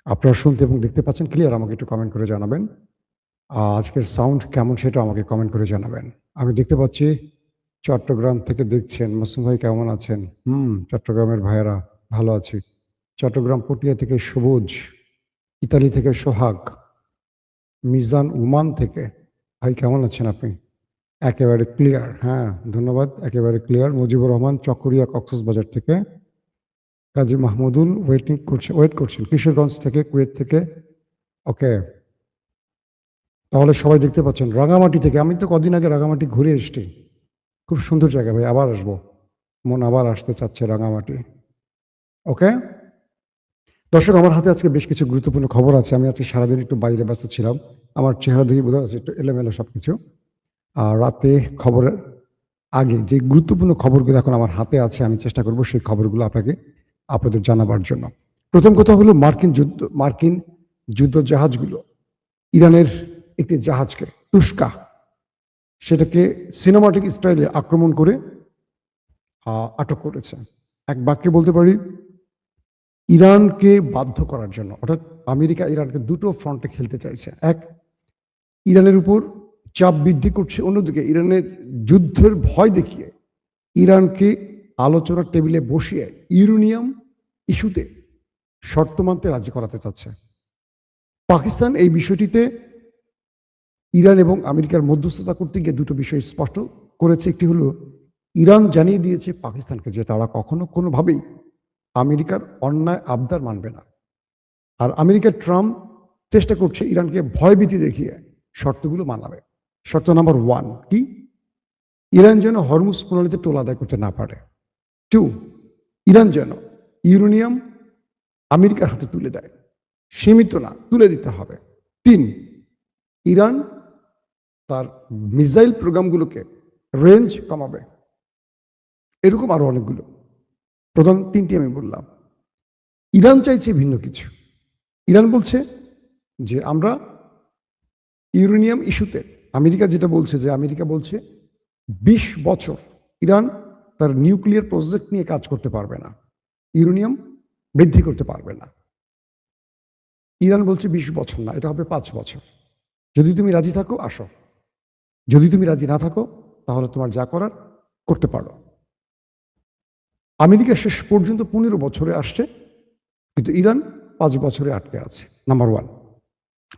আপনারা শুনতে এবং দেখতে পাচ্ছেন ক্লিয়ার? আমাকে একটু কমেন্ট করে জানাবেন। আজকের সাউন্ড কেমন সেটাও আমাকে কমেন্ট করে জানাবেন। আমি দেখতে পাচ্ছি চট্টগ্রাম থেকে দেখছেন। মাসুম ভাই কেমন আছেন? চট্টগ্রামের ভাইয়েরা ভালো আছি। চট্টগ্রাম পটিয়া থেকে সবুজ, ইতালি থেকে সোহাগ, মিজান ওমান থেকে। ভাই কেমন আছেন আপনি? একেবারে ক্লিয়ার। হ্যাঁ, ধন্যবাদ। একেবারে ক্লিয়ার। মুজিবুর রহমান চকরিয়া কক্সবাজার থেকে। কাজী মাহমুদুল ওয়েট করছেন কিশোরগঞ্জ থেকে, কুয়েত থেকে। ওকে, তাহলে সবাই দেখতে পাচ্ছেন রাঙামাটি থেকে। আমি তো কদিন আগে রাঙামাটি ঘুরে এসেছি, খুব সুন্দর জায়গা ভাই, আবার আসবো, মন আবার আসতে চাচ্ছে রাঙামাটি। ওকে দর্শক, আমার হাতে আজকে বেশ কিছু গুরুত্বপূর্ণ খবর আছে। আমি আজকে সারাদিন একটু বাইরে ব্যস্ত ছিলাম, আমার চেহারা দেখে বোঝা যাচ্ছে একটু এলোমেলো সবকিছু। আর রাতে খবরের আগে যে গুরুত্বপূর্ণ খবরগুলো এখন আমার হাতে আছে, আমি চেষ্টা করব সেই খবরগুলো আপনাদের জানাবার জন্য। প্রথম কথা হলো মার্কিন যুদ্ধ জাহাজগুলো ইরানের একটি জাহাজকে তুস্কা, সেটাকে সিনেমাটিক স্টাইলে আক্রমণ করে আটক করেছে। এক বাক্যে বলতে পারি, ইরানকে বাধ্য করার জন্য, অর্থাৎ আমেরিকা ইরানকে দুটো ফ্রন্টে খেলতে চাইছে। এক, ইরানের উপর চাপ বৃদ্ধি করছে, অন্যদিকে ইরানের যুদ্ধের ভয় দেখিয়ে ইরানকে আলোচনার টেবিলে বসিয়ে ইউরেনিয়াম ইস্যুতে শর্ত মানতে রাজি করাতে চাচ্ছে। পাকিস্তান এই বিষয়টিতে ইরান এবং আমেরিকার মধ্যস্থতা করতে গিয়ে দুটো বিষয় স্পষ্ট করেছে। একটি হলো, ইরান জানিয়ে দিয়েছে পাকিস্তানকে যে তারা কখনো কোনোভাবেই আমেরিকার অন্যায় আবদার মানবে না। আর আমেরিকার ট্রাম্প চেষ্টা করছে ইরানকে ভয়ভীতি দেখিয়ে শর্তগুলো মানাবে। শর্ত নাম্বার 1 কি? ইরান যেন হরমুজ প্রণালীতে টোল আদায় করতে না পারে। 2, ইরান যেন ইউরেনিয়াম আমেরিকার হাতে তুলে দেয়, সীমিত না, তুলে দিতে হবে। 3, ইরান তার মিসাইল প্রোগ্রামগুলোকে রেঞ্জ কমাবে। এরকম আরো অনেকগুলো, প্রধান 3টি আমি বললাম। ইরান চাইছে ভিন্ন কিছু। ইরান বলছে যে আমরা ইউরেনিয়াম ইস্যুতে, আমেরিকা যেটা বলছে যে আমেরিকা বলছে 20 বছর ইরান তার নিউক্লিয়ার প্রজেক্ট নিয়ে কাজ করতে পারবে না, ইউরেনিয়াম বৃদ্ধি করতে পারবে না। ইরান বলছে 20 বছর না, এটা হবে 5 বছর। যদি তুমি রাজি থাকো আসো, যদি তুমি রাজি না থাকো তাহলে তোমার যা করার করতে পারো। আমেরিকা শেষ পর্যন্ত 15 বছরে আসছে, কিন্তু ইরান 5 বছরে আটকে আছে। নাম্বার 1।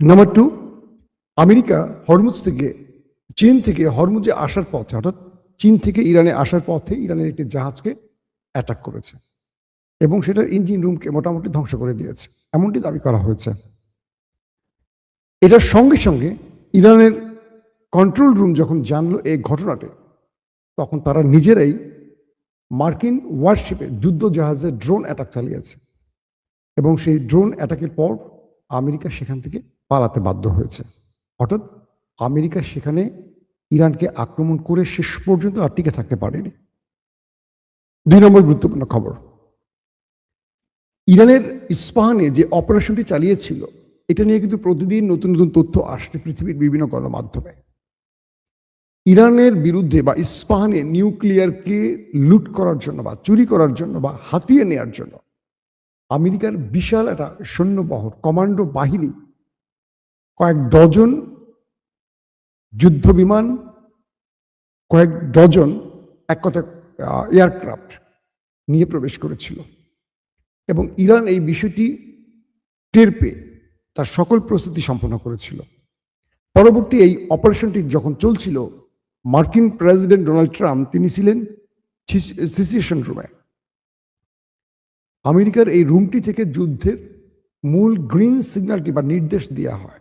নাম্বার 2, আমেরিকা চীন থেকে হরমুজে আসার পথে, অর্থাৎ চীন থেকে ইরানে আসার পথে ইরানের একটি জাহাজকে অ্যাটাক করেছে এবং সেটার ইঞ্জিন রুমকে মোটামুটি ধ্বংস করে দিয়েছে, এমনটি দাবি করা হয়েছে। এটার সঙ্গে সঙ্গে ইরানের কন্ট্রোল রুম যখন জানলো এই ঘটনাটি, তখন তারা নিজেরাই মার্কিন ওয়ারশিপে যুদ্ধ জাহাজে ড্রোন অ্যাটাক চালিয়েছে এবং সেই ড্রোন অ্যাটাকের পর আমেরিকা সেখান থেকে পালাতে বাধ্য হয়েছে। অর্থাৎ আমেরিকা সেখানে ইরানকে আক্রমণ করে শেষ পর্যন্ত আর টিকে থাকতে পারেনি। 2 নম্বর গুরুত্বপূর্ণ খবর, ইরানের ইস্পাহানে যে অপারেশনটি চালিয়েছিল, এটা নিয়ে কিন্তু প্রতিদিন নতুন নতুন তথ্য আসছে পৃথিবীর বিভিন্ন গণমাধ্যমে। ইরানের বিরুদ্ধে বা ইস্পাহানে নিউক্লিয়ারকে লুট করার জন্য বা চুরি করার জন্য বা হাতিয়ে নেওয়ার জন্য আমেরিকার বিশাল একটা সৈন্যবহর, কমান্ডো বাহিনী, কয়েক ডজন যুদ্ধ বিমান, কয়েক ডজন এক কথা এয়ারক্রাফট নিয়ে প্রবেশ করেছিল এবং ইরান এই বিষয়টি টের পেয়ে তার সকল প্রস্তুতি সম্পন্ন করেছিল। পরবর্তী এই অপারেশনটি যখন চলছিল, মার্কিন প্রেসিডেন্ট ডোনাল্ড ট্রাম্প তিনি ছিলেন সিচুয়েশন রুমে। আমেরিকার এই রুমটি থেকে যুদ্ধের মূল গ্রিন সিগন্যালটি বা নির্দেশ দেওয়া হয়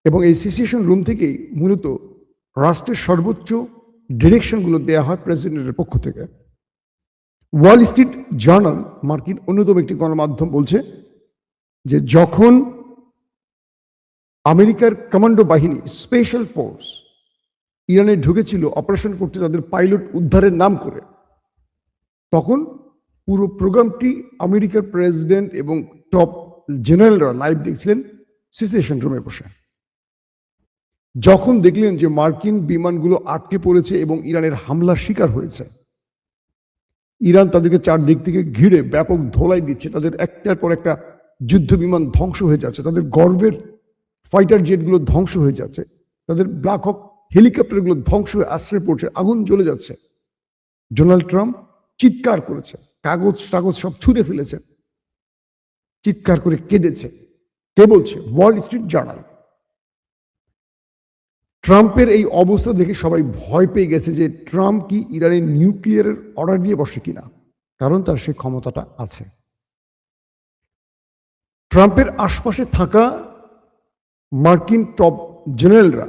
এবং এই সিচুয়েশন রুম থেকেই মূলত রাষ্ট্রের সর্বোচ্চ ডিরেকশনগুলো দেওয়া হয় প্রেসিডেন্টের পক্ষ থেকে। ওয়াল স্ট্রিট জার্নাল, মার্কিন অন্যতম একটি গণমাধ্যম, বলছে যে যখন আমেরিকার কমান্ডো বাহিনী স্পেশাল ফোর্স ইরানে ঢুকেছিল অপারেশন করতে তাদের পাইলট উদ্ধারের নাম করে, তখন পুরো প্রোগ্রামটি আমেরিকার প্রেসিডেন্ট এবং টপ জেনারেলরা লাইভ দেখছিলেন সিচুয়েশন রুমে বসে। যখন দেখলেন যে মার্কিন বিমানগুলো আটকে পড়েছে এবং ইরানের হামলার শিকার হয়েছে, ইরান তাদেরকে চারদিক থেকে ঘিরে ব্যাপক ধোলাই দিচ্ছে, তাদের একটার পর একটা যুদ্ধ বিমান ধ্বংস হয়ে যাচ্ছে, তাদের গর্বের ফাইটার জেটগুলো ধ্বংস হয়ে যাচ্ছে, তাদের ব্ল্যাক হক হেলিকপ্টারগুলো ধ্বংস হয়ে আশ্রয় পড়ছে, আগুন জ্বলে যাচ্ছে। ডোনাল্ড ট্রাম্প চিৎকার করেছে, কাগজ টাগজ সব ছুঁড়ে ফেলেছে, চিৎকার করে কেঁদেছে। কে বলছে? Wall Street journal. ট্রাম্পের এই অবস্থা দেখে সবাই ভয় পেয়ে গেছে যে ট্রাম্প কি ইরানের নিউক্লিয়ারের অর্ডার দিয়ে বসে কিনা, কারণ তার সেই ক্ষমতাটা আছে। ট্রাম্পের আশপাশে থাকা মার্কিন টপ জেনারেলরা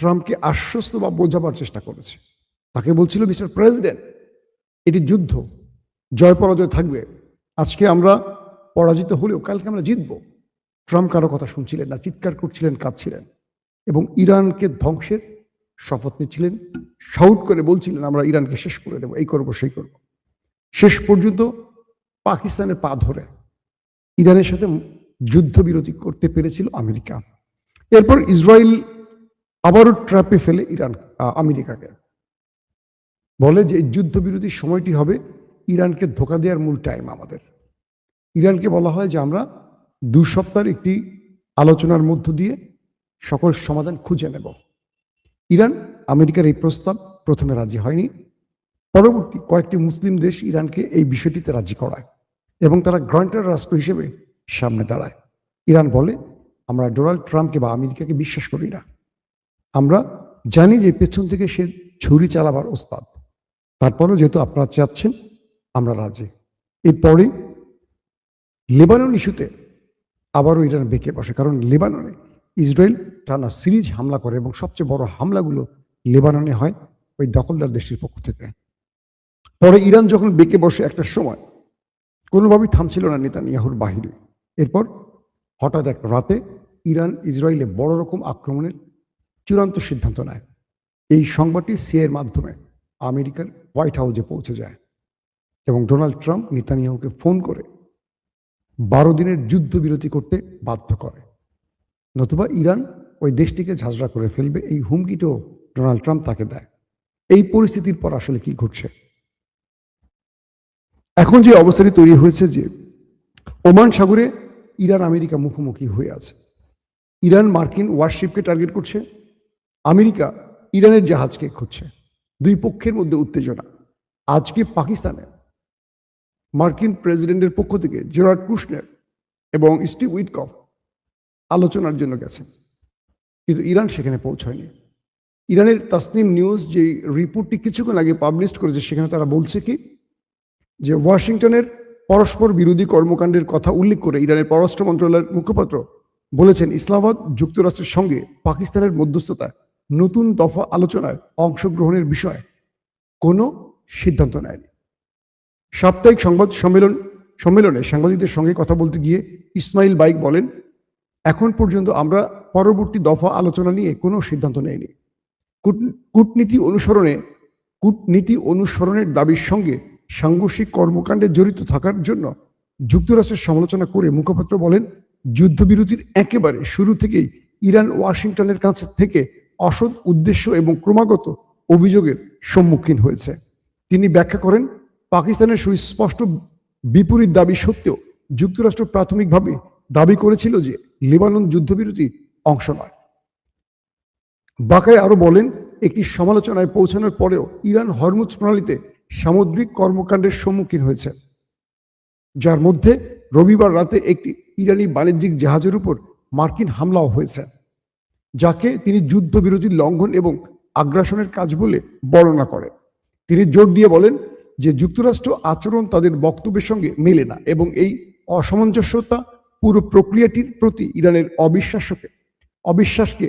ট্রাম্পকে আশ্বস্ত বা বোঝাবার চেষ্টা করেছে। তাকে বলছিল, মিস্টার প্রেসিডেন্ট, এটি যুদ্ধ, জয় পরাজয় থাকবে, আজকে আমরা পরাজিত হলেও কালকে আমরা জিতব। ট্রাম্প কারো কথা শুনছিলেন না, চিৎকার করছিলেন, কাঁদছিলেন এবং ইরানকে ধ্বংসের শপথ নিচ্ছিলেন, শাউট করে বলছিলেন আমরা ইরানকে শেষ করে দেবো, এই করবো সেই করবো। শেষ পর্যন্ত পাকিস্তানের পা ধরে ইরানের সাথে যুদ্ধবিরতি করতে পেরেছিল আমেরিকা। এরপর ইসরায়েল আবারও ট্র্যাপে ফেলে আমেরিকাকে, বলে যে যুদ্ধবিরতির সময়টি হবে ইরানকে ধোঁকা দেওয়ার মূল টাইম আমাদের। ইরানকে বলা হয় যে আমরা 2 সপ্তাহের একটি আলোচনার মধ্য দিয়ে সকল সমাধান খুঁজে নেব। ইরান আমেরিকার এই প্রস্তাব প্রথমে রাজি হয়নি, পরবর্তী কয়েকটি মুসলিম দেশ ইরানকে এই বিষয়টিতে রাজি করায় এবং তারা গ্রান্টার রাষ্ট্র হিসেবে সামনে দাঁড়ায়। ইরান বলে, আমরা ডোনাল্ড ট্রাম্পকে বা আমেরিকাকে বিশ্বাস করি না, আমরা জানি যে পেছন থেকে সে ছুরি চালাবার ওস্তাদ, তারপরেও যেহেতু আপনারা চাচ্ছেন আমরা রাজি। এরপরে লেবানন ইস্যুতে আবারও ইরান বেঁকে বসে, কারণ লেবাননে ইসরায়েল টানা সিরিজ হামলা করে এবং সবচেয়ে বড় হামলাগুলো লেবাননে হয় ওই দখলদার দেশটির পক্ষ থেকে। পরে ইরান যখন বেঁকে বসে একটা সময়, কোনোভাবেই থামছিল না নেতানিয়াহুর বাহিনী। এরপর হঠাৎ এক রাতে ইরান ইসরায়েলে বড় রকম আক্রমণের চূড়ান্ত সিদ্ধান্ত নেয়। এই সংবাদটি সিআইএর মাধ্যমে আমেরিকার হোয়াইট হাউসে পৌঁছে যায় এবং ডোনাল্ড ট্রাম্প নেতানিয়াহুকে ফোন করে 12 দিনের যুদ্ধবিরতি করতে বাধ্য করে, নতুবা ইরান ওই দেশটিকে ঝাঁঝরা করে ফেলবে। এই হুমকিটাও ডোনাল্ড ট্রাম্প তাকে দেয়। এই পরিস্থিতির পর আসলে কি ঘটছে? এখন যে অবস্থাটি তৈরি হয়েছে যে ওমান সাগরে ইরান আমেরিকা মুখোমুখি হয়ে আছে। ইরান মার্কিন ওয়ারশিপকে টার্গেট করছে, আমেরিকা ইরানের জাহাজকে খুঁজছে। দুই পক্ষের মধ্যে উত্তেজনা। আজকে পাকিস্তানে মার্কিন প্রেসিডেন্টের পক্ষ থেকে জেরার্ড কুশনার এবং স্টিভ উইটকফ আলোচনার জন্য গেছেন, কিন্তু ইরান সেখানে পৌঁছয়নি। ইরানের তাসনিম নিউজ যে রিপোর্টটি কিছুক্ষণ আগে পাবলিশ করেছে, সেখানে তারা বলছে কি যে ওয়াশিংটনের পরস্পর বিরোধী কর্মকাণ্ডের কথা উল্লেখ করে ইরানের পররাষ্ট্র মন্ত্রণালয়ের মুখপাত্র বলেছেন, ইসলামাবাদ যুক্তরাষ্ট্রের সঙ্গে পাকিস্তানের মধ্যস্থতায় নতুন দফা আলোচনায় অংশগ্রহণের বিষয়ে কোনো সিদ্ধান্ত নেয়নি। সাপ্তাহিক সংবাদ সম্মেলনে সাংবাদিকদের সঙ্গে কথা বলতে গিয়ে ইসমাইল বাইক বলেন, এখন পর্যন্ত আমরা পরবর্তী দফা আলোচনা নিয়ে কোনো সিদ্ধান্ত নেইনি। কূটনীতি অনুসরণের দাবির সঙ্গে সাংঘর্ষিক কর্মকাণ্ডে জড়িত থাকার জন্য যুক্তরাষ্ট্রের সমালোচনা করে মুখপাত্র বলেন, যুদ্ধবিরতির একেবারে শুরু থেকেই ইরান ওয়াশিংটনের কাছে থেকে অসৎ উদ্দেশ্য এবং ক্রমাগত অভিযোগের সম্মুখীন হয়েছে। তিনি ব্যাখ্যা করেন, পাকিস্তানের সুস্পষ্ট বিপরীত দাবি সত্ত্বেও যুক্তরাষ্ট্র প্রাথমিকভাবে দাবি করেছিল যে লেবানন যুদ্ধবিরতির অংশ নয়। বাকায় আরো বলেন, একটি সমালোচনায় পৌঁছানোর পরেও ইরান হরমুজ প্রণালীতে সামুদ্রিক কর্মকাণ্ডের সম্মুখীন হয়েছে, যার মধ্যে রবিবার রাতে একটি ইরানি বাণিজ্যিক জাহাজের উপর মার্কিন হামলাও হয়েছে, যাকে তিনি যুদ্ধবিরতির লঙ্ঘন এবং আগ্রাসনের কাজ বলে বর্ণনা করেন। তিনি জোর দিয়ে বলেন যে যুক্তরাষ্ট্র আচরণ তাদের বক্তব্যের সঙ্গে মেলে না এবং এই অসামঞ্জস্যতা পুরো প্রক্রিয়াটির প্রতি ইরানের অবিশ্বাসকে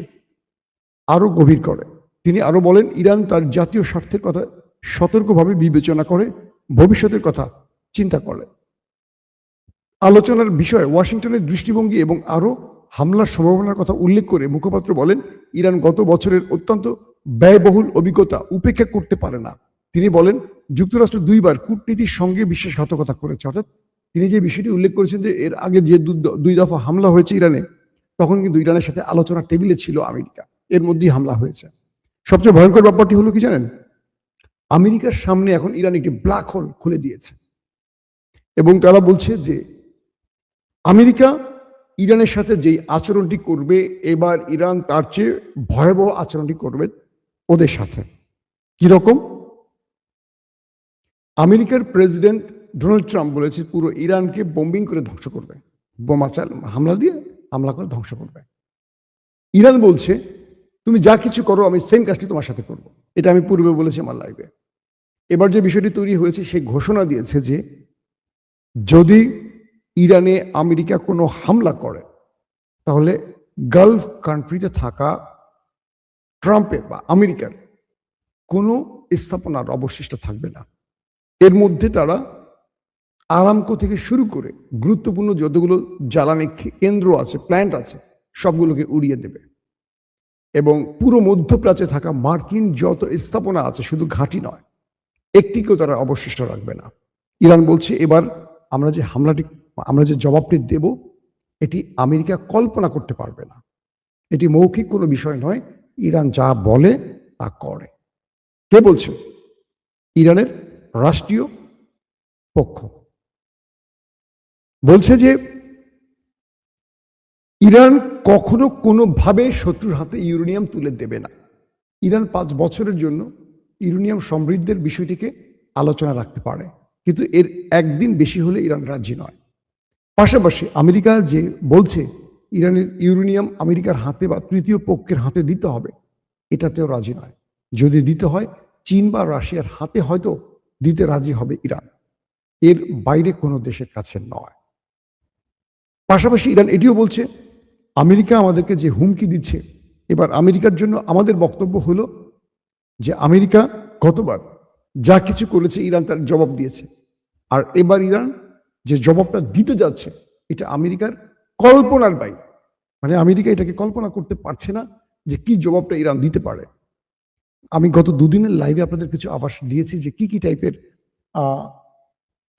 আরো গভীর করে। তিনি আরো বলেন, ইরান তার জাতীয় স্বার্থের কথা সতর্কভাবে বিবেচনা করে ভবিষ্যতের কথা চিন্তা করে। আলোচনার বিষয়ে ওয়াশিংটনের দৃষ্টিভঙ্গি এবং আরো হামলার সম্ভাবনার কথা উল্লেখ করে মুখপাত্র বলেন, ইরান গত বছরের অত্যন্ত ব্যয়বহুল অভিজ্ঞতা উপেক্ষা করতে পারে না। তিনি বলেন, যুক্তরাষ্ট্র 2 বার কূটনীতির সঙ্গে বিশ্বাসঘাতকতা করেছে। অর্থাৎ তিনি যে বিষয়টি উল্লেখ করেছেন যে এর আগে যে 2 দফা হামলা হয়েছে ইরানে, তখন কিন্তু ইরানের সাথে আলোচনা টেবিলে ছিল আমেরিকা, এর মধ্যেই হামলা হয়েছে। সবচেয়ে ভয়ঙ্কর ব্যাপারটি হলো কি জানেন, আমেরিকার সামনে এখন ইরান একটি ব্ল্যাক হোল খুলে দিয়েছে এবং তারা বলছে যে আমেরিকা ইরানের সাথে যেই আচরণটি করবে, এবার ইরান তার চেয়ে ভয়াবহ আচরণটি করবে ওদের সাথে। কিরকম? আমেরিকার প্রেসিডেন্ট ডোনাল্ড ট্রাম্প বলেছে পুরো ইরানকে বোম্বিং করে ধ্বংস করবে, বোমা হামলা করে ধ্বংস করবে। ইরান বলছে তুমি যা কিছু করো আমি সেম কাজটি তোমার সাথে করব। এটা আমি পূর্বে বলেছি আমার লাইভে। এবার যে বিষয়টি তৈরি হয়েছে, সেই ঘোষণা দিয়েছে যে যদি ইরানে আমেরিকা কোনো হামলা করে তাহলে গালফ কান্ট্রিতে থাকা ট্রাম্পের বা আমেরিকার কোনো স্থাপনার অবশিষ্ট থাকবে না। এর মধ্যে তারা আরামকো থেকে শুরু করে গুরুত্বপূর্ণ যতগুলো জ্বালানি কেন্দ্র আছে, প্ল্যান্ট আছে, সবগুলোকে উড়িয়ে দেবে এবং পুরো মধ্যপ্রাচ্যে থাকা মার্কিন যত স্থাপনা আছে, শুধু ঘাঁটি নয়, একটিকেও তারা অবশিষ্ট রাখবে না। ইরান বলছে এবার আমরা যে জবাবটি দেব, এটি আমেরিকা কল্পনা করতে পারবে না। এটি মৌখিক কোনো বিষয় নয়, ইরান যা বলে তা করে। কে বলছে? ইরানের রাষ্ট্রীয় পক্ষ বলছে যে ইরান কখনো কোনোভাবে শত্রুর হাতে ইউরেনিয়াম তুলে দেবে না। ইরান 5 বছরের জন্য ইউরেনিয়াম সমৃদ্ধের বিষয়টিকে আলোচনা রাখতে পারে, কিন্তু এর একদিন বেশি হলে ইরান রাজি নয়। পাশাপাশি আমেরিকা যে বলছে ইরানের ইউরেনিয়াম আমেরিকার হাতে বা তৃতীয় পক্ষের হাতে দিতে হবে, এটাতেও রাজি নয়। যদি দিতে হয় চীন বা রাশিয়ার হাতে হয়তো দিতে রাজি হবে ইরান, এর বাইরে কোনো দেশের কাছে নয়। পাশাপাশি ইরান এটিও বলছে আমেরিকা আমাদেরকে যে হুমকি দিচ্ছে, এবার আমেরিকার জন্য আমাদের বক্তব্য হলো যে আমেরিকা গতবার যা কিছু করেছে ইরান তার জবাব দিয়েছে, আর এবার ইরান যে জবাবটা দিতে যাচ্ছে এটা আমেরিকার কল্পনার বাইরে। মানে আমেরিকা এটাকে কল্পনা করতে পারছে না যে কি জবাবটা ইরান দিতে পারে। আমি গত দুদিনের লাইভে আপনাদের কিছু আভাস দিয়েছি যে কি কি টাইপের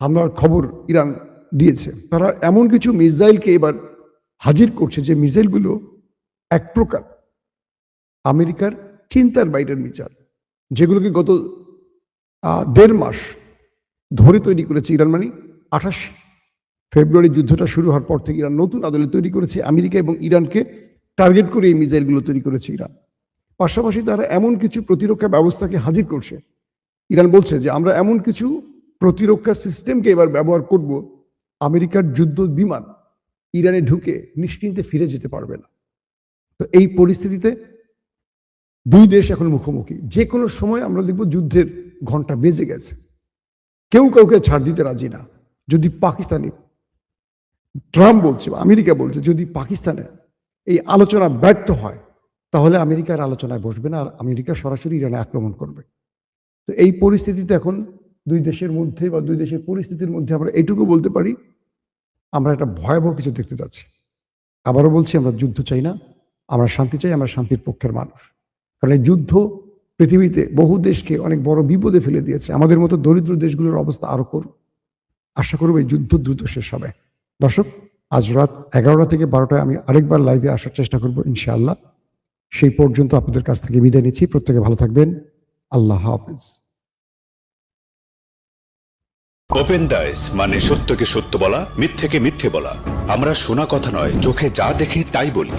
হামলার খবর ইরান দিয়েছে। তারা এমন কিছু মিসাইলকে এবার হাজির করছে যে মিসাইলগুলো এক প্রকার আমেরিকার চিন্তার বাইরের মিসাইল, যেগুলোকে গত 1.5 মাস ধরে তৈরি করেছে ইরান। মানে 28 ফেব্রুয়ারি যুদ্ধটা শুরু হওয়ার পর থেকে ইরান নতুন আদলে তৈরি করেছে আমেরিকা এবং ইরানকে টার্গেট করে এই মিসাইলগুলো তৈরি করেছে ইরান। পাশাপাশি তারা এমন কিছু প্রতিরক্ষা ব্যবস্থাকে হাজির করছে। ইরান বলছে যে আমরা এমন কিছু প্রতিরক্ষা সিস্টেমকে এবার ব্যবহার করব, আমেরিকার যুদ্ধ বিমান ইরানে ঢুকে নিশ্চিন্তে ফিরে যেতে পারবে না। তো এই পরিস্থিতিতে দুই দেশ এখন মুখোমুখি। যে কোনো সময় আমরা দেখব যুদ্ধের ঘন্টা বেজে গেছে, কেউ কাউকে ছাড় দিতে রাজি না। যদি পাকিস্তানি ট্রাম্প বলছে বা আমেরিকা বলছে যদি পাকিস্তানে এই আলোচনা ব্যর্থ হয় তাহলে আমেরিকার আলোচনায় বসবে না, আর আমেরিকা সরাসরি ইরানে আক্রমণ করবে। তো এই পরিস্থিতিতে এখন দুই দেশের মধ্যে বা দুই দেশের পরিস্থিতির মধ্যে আমরা এটুকু বলতে পারি, আমরা একটা ভয়াবহ কিছু দেখতে যাচ্ছি। আবারও বলছি, আমরা যুদ্ধ চাই না, আমরা শান্তি চাই, আমরা শান্তির পক্ষের মানুষ। কারণ এই যুদ্ধ পৃথিবীতে বহু দেশকে অনেক বড় বিপদে ফেলে দিয়েছে। আমাদের মতো দরিদ্র দেশগুলোর অবস্থা আরো করুন। আশা করব এই যুদ্ধ দ্রুত শেষ হবে। দর্শক, আজ রাত 11টা থেকে 12টায় আমি আরেকবার লাইভে আসার চেষ্টা করব ইনশাআল্লাহ। সেই পর্যন্ত আপনাদের কাছ থেকে বিদায় নিচ্ছি। প্রত্যেকে ভালো থাকবেন। আল্লাহ হাফেজ। ওপেন দাইস মানে সত্যকে সত্য বলা, মিথ্যেকে মিথ্যে বলা। আমরা শোনা কথা নয়, চোখে যা দেখি তাই বলি।